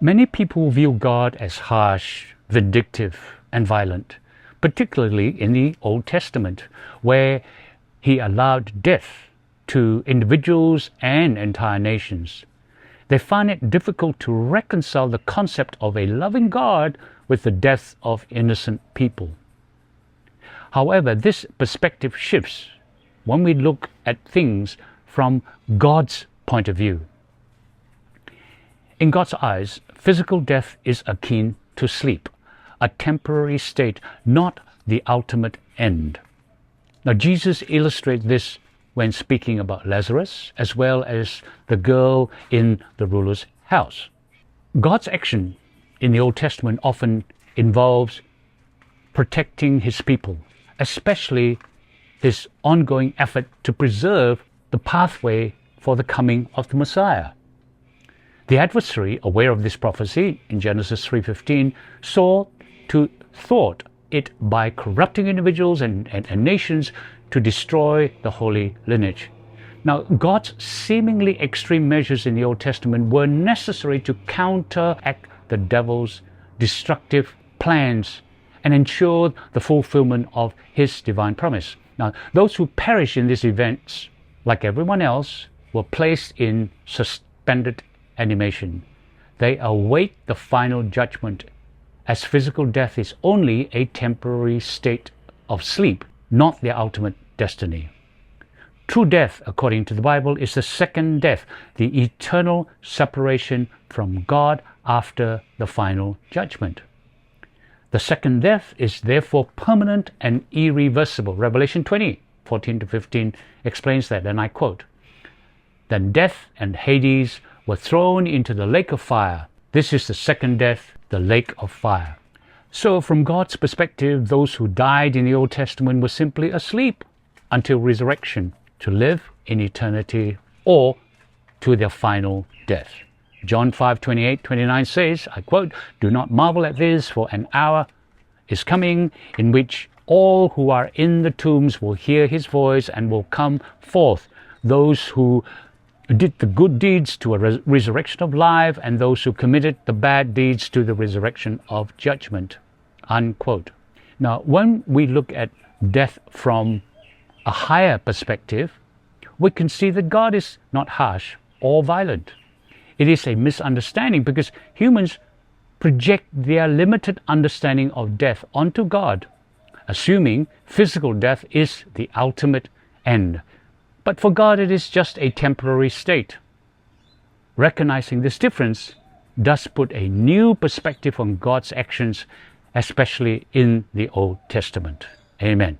Many people view God as harsh, vindictive, and violent, particularly in the Old Testament, where He allowed death to individuals and entire nations. They find it difficult to reconcile the concept of a loving God with the death of innocent people. However, this perspective shifts when we look at things from God's point of view. In God's eyes, physical death is akin to sleep, a temporary state, not the ultimate end. Now, Jesus illustrates this when speaking about Lazarus, as well as the girl in the ruler's house. God's action in the Old Testament often involves protecting His people, especially His ongoing effort to preserve the pathway for the coming of the Messiah. The adversary, aware of this prophecy in Genesis 3:15, saw to thwart it by corrupting individuals and nations to destroy the holy lineage. Now, God's seemingly extreme measures in the Old Testament were necessary to counteract the devil's destructive plans and ensure the fulfillment of His divine promise. Now, those who perish in these events, like everyone else, were placed in suspended animation. They await the final judgment, as physical death is only a temporary state of sleep, not their ultimate destiny. True death, according to the Bible, is the second death, the eternal separation from God after the final judgment. The second death is therefore permanent and irreversible. Revelation 20:14-15 explains that, and I quote, "Then death and Hades were thrown into the lake of fire. This is the second death, the lake of fire." So from God's perspective, those who died in the Old Testament were simply asleep until resurrection, to live in eternity or to their final death. John 5:28-29 says, I quote, "Do not marvel at this, for an hour is coming in which all who are in the tombs will hear His voice and will come forth, those who did the good deeds to a resurrection of life, and those who committed the bad deeds to the resurrection of judgment." Unquote. Now, when we look at death from a higher perspective, we can see that God is not harsh or violent. It is a misunderstanding because humans project their limited understanding of death onto God, assuming physical death is the ultimate end. But for God, it is just a temporary state. Recognizing this difference does put a new perspective on God's actions, especially in the Old Testament. Amen.